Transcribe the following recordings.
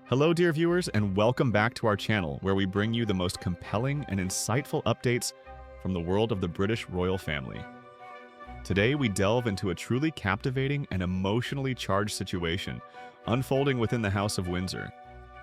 Hello, dear viewers, and welcome back to our channel, where we bring you the most compelling and insightful updates from the world of the British royal family. Today, we delve into a truly captivating and emotionally charged situation unfolding within the House of Windsor,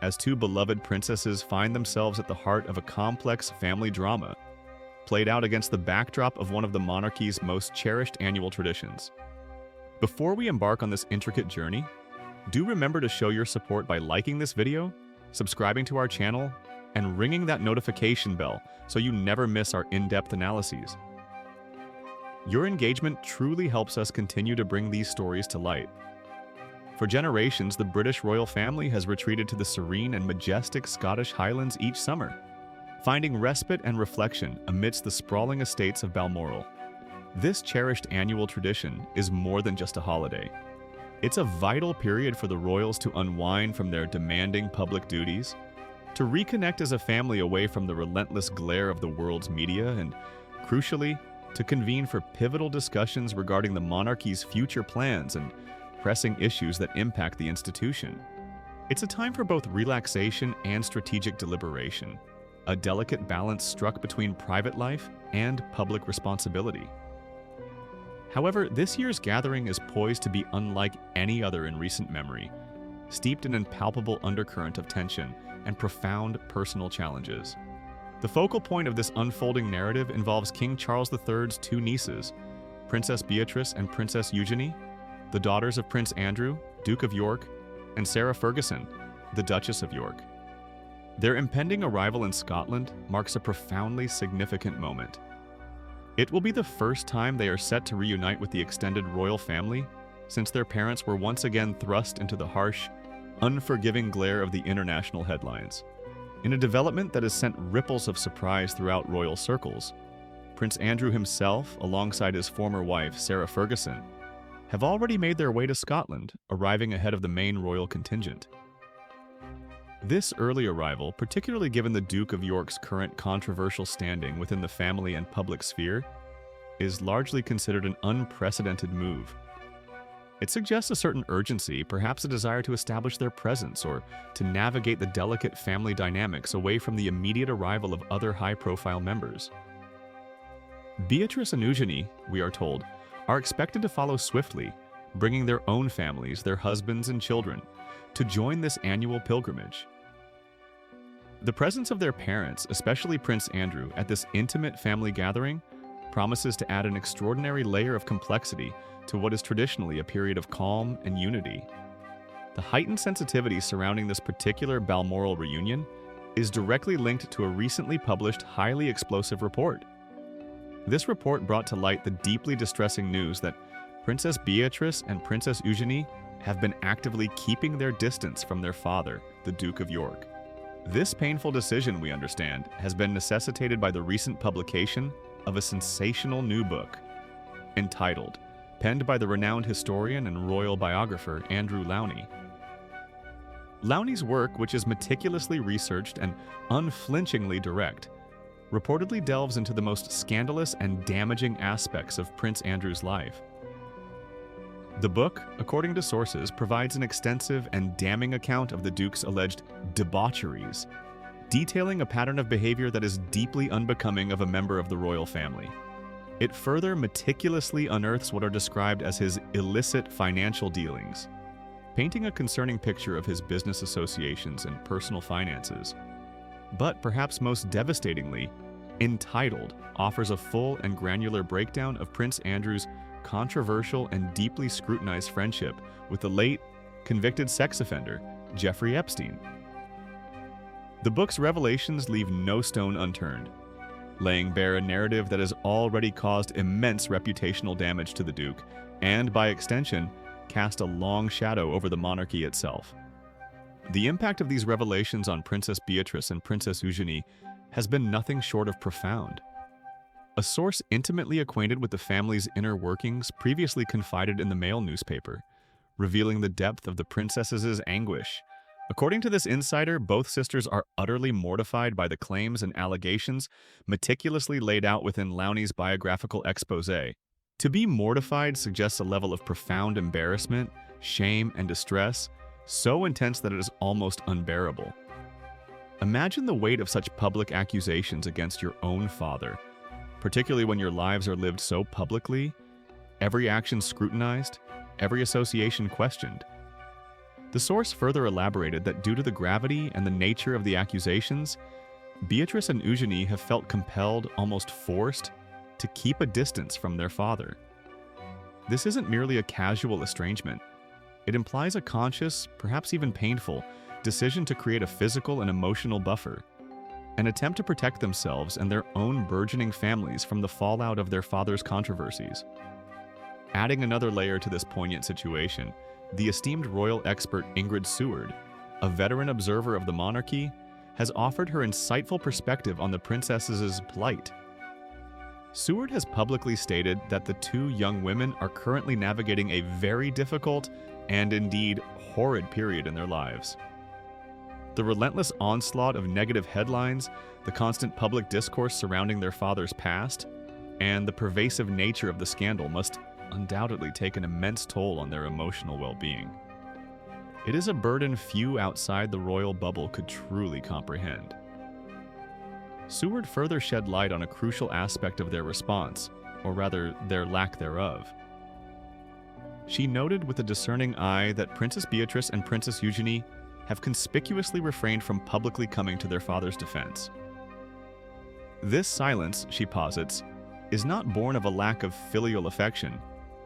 as two beloved princesses find themselves at the heart of a complex family drama, played out against the backdrop of one of the monarchy's most cherished annual traditions. Before we embark on this intricate journey, do remember to show your support by liking this video, subscribing to our channel, and ringing that notification bell so you never miss our in-depth analyses. Your engagement truly helps us continue to bring these stories to light. For generations, the British royal family has retreated to the serene and majestic Scottish Highlands each summer, finding respite and reflection amidst the sprawling estates of Balmoral. This cherished annual tradition is more than just a holiday. It's a vital period for the royals to unwind from their demanding public duties, to reconnect as a family away from the relentless glare of the world's media, and, crucially, to convene for pivotal discussions regarding the monarchy's future plans and pressing issues that impact the institution. It's a time for both relaxation and strategic deliberation, a delicate balance struck between private life and public responsibility. However, this year's gathering is poised to be unlike any other in recent memory, steeped in an palpable undercurrent of tension and profound personal challenges. The focal point of this unfolding narrative involves King Charles III's two nieces, Princess Beatrice and Princess Eugenie, the daughters of Prince Andrew, Duke of York, and Sarah Ferguson, the Duchess of York. Their impending arrival in Scotland marks a profoundly significant moment. It will be the first time they are set to reunite with the extended royal family since their parents were once again thrust into the harsh, unforgiving glare of the international headlines. In a development that has sent ripples of surprise throughout royal circles, Prince Andrew himself, alongside his former wife, Sarah Ferguson, have already made their way to Scotland, arriving ahead of the main royal contingent. This early arrival, particularly given the Duke of York's current controversial standing within the family and public sphere, is largely considered an unprecedented move. It suggests a certain urgency, perhaps a desire to establish their presence or to navigate the delicate family dynamics away from the immediate arrival of other high-profile members. Beatrice and Eugenie, we are told, are expected to follow swiftly, bringing their own families, their husbands and children, to join this annual pilgrimage. The presence of their parents, especially Prince Andrew, at this intimate family gathering promises to add an extraordinary layer of complexity to what is traditionally a period of calm and unity. The heightened sensitivity surrounding this particular Balmoral reunion is directly linked to a recently published highly explosive report. This report brought to light the deeply distressing news that Princess Beatrice and Princess Eugenie have been actively keeping their distance from their father, the Duke of York. This painful decision, we understand, has been necessitated by the recent publication of a sensational new book, entitled, penned by the renowned historian and royal biographer Andrew Lowney. Lowney's work, which is meticulously researched and unflinchingly direct, reportedly delves into the most scandalous and damaging aspects of Prince Andrew's life. The book, according to sources, provides an extensive and damning account of the Duke's alleged debaucheries, detailing a pattern of behavior that is deeply unbecoming of a member of the royal family. It further meticulously unearths what are described as his illicit financial dealings, painting a concerning picture of his business associations and personal finances. But perhaps most devastatingly, Entitled offers a full and granular breakdown of Prince Andrew's controversial and deeply scrutinized friendship with the late, convicted sex offender, Jeffrey Epstein. The book's revelations leave no stone unturned, laying bare a narrative that has already caused immense reputational damage to the Duke, and, by extension, cast a long shadow over the monarchy itself. The impact of these revelations on Princess Beatrice and Princess Eugenie has been nothing short of profound. A source intimately acquainted with the family's inner workings previously confided in the Mail newspaper, revealing the depth of the princesses' anguish. According to this insider, both sisters are utterly mortified by the claims and allegations meticulously laid out within Lowney's biographical exposé. To be mortified suggests a level of profound embarrassment, shame, and distress so intense that it is almost unbearable. Imagine the weight of such public accusations against your own father, particularly when your lives are lived so publicly, every action scrutinized, every association questioned. The source further elaborated that due to the gravity and the nature of the accusations, Beatrice and Eugenie have felt compelled, almost forced, to keep a distance from their father. This isn't merely a casual estrangement. It implies a conscious, perhaps even painful, decision to create a physical and emotional buffer, an attempt to protect themselves and their own burgeoning families from the fallout of their father's controversies. Adding another layer to this poignant situation, the esteemed royal expert Ingrid Seward, a veteran observer of the monarchy, has offered her insightful perspective on the princess's plight. Seward has publicly stated that the two young women are currently navigating a very difficult and indeed horrid period in their lives. The relentless onslaught of negative headlines, the constant public discourse surrounding their father's past, and the pervasive nature of the scandal must undoubtedly take an immense toll on their emotional well-being. It is a burden few outside the royal bubble could truly comprehend. Seward further shed light on a crucial aspect of their response, or rather, their lack thereof. She noted with a discerning eye that Princess Beatrice and Princess Eugenie have conspicuously refrained from publicly coming to their father's defense. This silence, she posits, is not born of a lack of filial affection,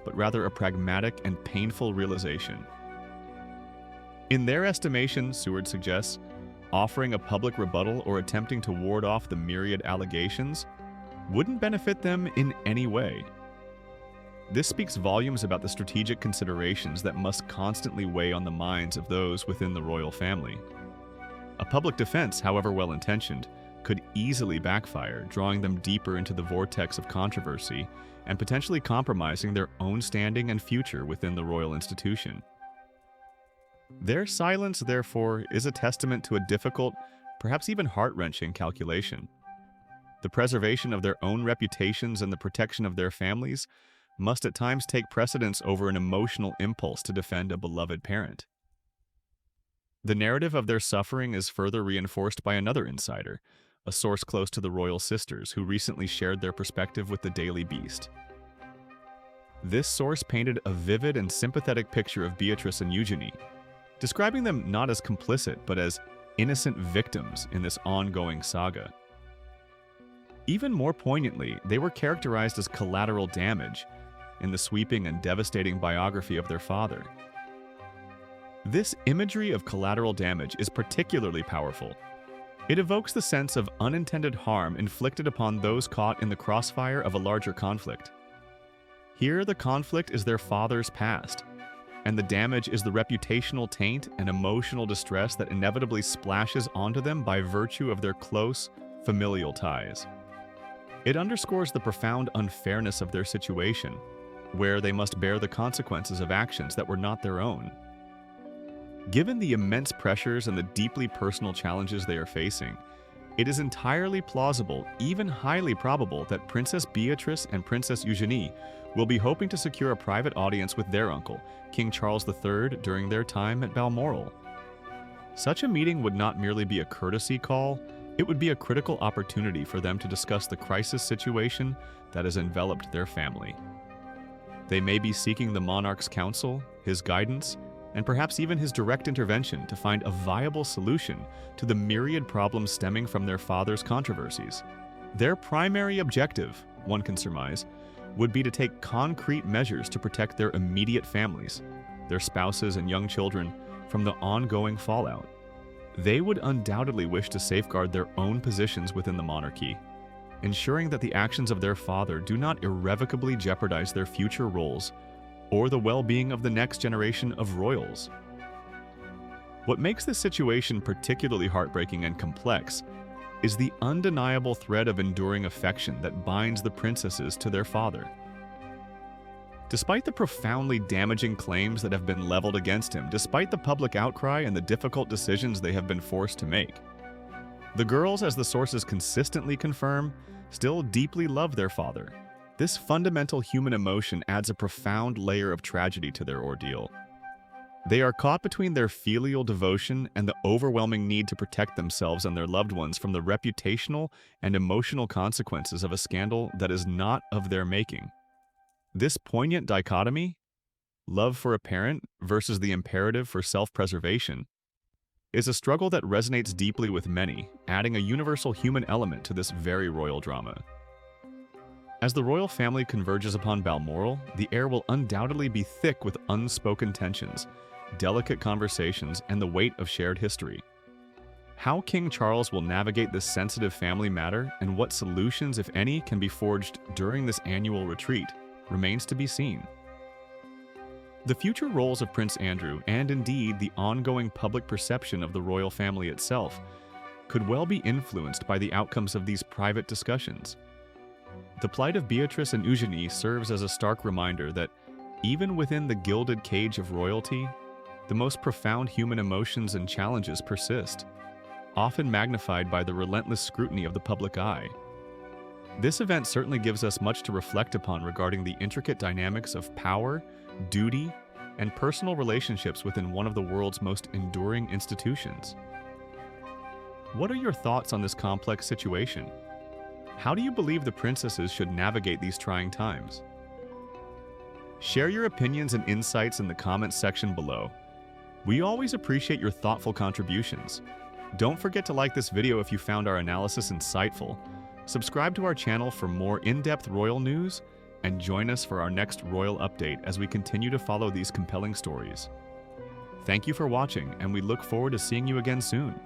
but rather a pragmatic and painful realization. In their estimation, Seward suggests, offering a public rebuttal or attempting to ward off the myriad allegations wouldn't benefit them in any way. This speaks volumes about the strategic considerations that must constantly weigh on the minds of those within the royal family. A public defense, however well-intentioned, could easily backfire, drawing them deeper into the vortex of controversy and potentially compromising their own standing and future within the royal institution. Their silence, therefore, is a testament to a difficult, perhaps even heart-wrenching calculation. The preservation of their own reputations and the protection of their families must at times take precedence over an emotional impulse to defend a beloved parent. The narrative of their suffering is further reinforced by another insider, a source close to the royal sisters who recently shared their perspective with the Daily Beast. This source painted a vivid and sympathetic picture of Beatrice and Eugenie, describing them not as complicit but as innocent victims in this ongoing saga. Even more poignantly, they were characterized as collateral damage in the sweeping and devastating biography of their father. This imagery of collateral damage is particularly powerful. It evokes the sense of unintended harm inflicted upon those caught in the crossfire of a larger conflict. Here, the conflict is their father's past, and the damage is the reputational taint and emotional distress that inevitably splashes onto them by virtue of their close, familial ties. It underscores the profound unfairness of their situation, where they must bear the consequences of actions that were not their own. Given the immense pressures and the deeply personal challenges they are facing, it is entirely plausible, even highly probable, that Princess Beatrice and Princess Eugenie will be hoping to secure a private audience with their uncle, King Charles III, during their time at Balmoral. Such a meeting would not merely be a courtesy call, it would be a critical opportunity for them to discuss the crisis situation that has enveloped their family. They may be seeking the monarch's counsel, his guidance, and perhaps even his direct intervention to find a viable solution to the myriad problems stemming from their father's controversies. Their primary objective, one can surmise, would be to take concrete measures to protect their immediate families, their spouses and young children, from the ongoing fallout. They would undoubtedly wish to safeguard their own positions within the monarchy, ensuring that the actions of their father do not irrevocably jeopardize their future roles or the well-being of the next generation of royals. What makes this situation particularly heartbreaking and complex is the undeniable thread of enduring affection that binds the princesses to their father. Despite the profoundly damaging claims that have been leveled against him, despite the public outcry and the difficult decisions they have been forced to make, the girls, as the sources consistently confirm, still deeply love their father. This fundamental human emotion adds a profound layer of tragedy to their ordeal. They are caught between their filial devotion and the overwhelming need to protect themselves and their loved ones from the reputational and emotional consequences of a scandal that is not of their making. This poignant dichotomy, love for a parent versus the imperative for self-preservation, is a struggle that resonates deeply with many, adding a universal human element to this very royal drama. As the royal family converges upon Balmoral, the air will undoubtedly be thick with unspoken tensions, delicate conversations, and the weight of shared history. How King Charles will navigate this sensitive family matter and what solutions, if any, can be forged during this annual retreat remains to be seen. The future roles of Prince Andrew, and indeed the ongoing public perception of the royal family itself, could well be influenced by the outcomes of these private discussions. The plight of Beatrice and Eugenie serves as a stark reminder that, even within the gilded cage of royalty, the most profound human emotions and challenges persist, often magnified by the relentless scrutiny of the public eye. This event certainly gives us much to reflect upon regarding the intricate dynamics of power, duty, and personal relationships within one of the world's most enduring institutions. What are your thoughts on this complex situation? How do you believe the princesses should navigate these trying times? Share your opinions and insights in the comments section below. We always appreciate your thoughtful contributions. Don't forget to like this video if you found our analysis insightful. Subscribe to our channel for more in-depth royal news, and join us for our next royal update as we continue to follow these compelling stories. Thank you for watching, and we look forward to seeing you again soon.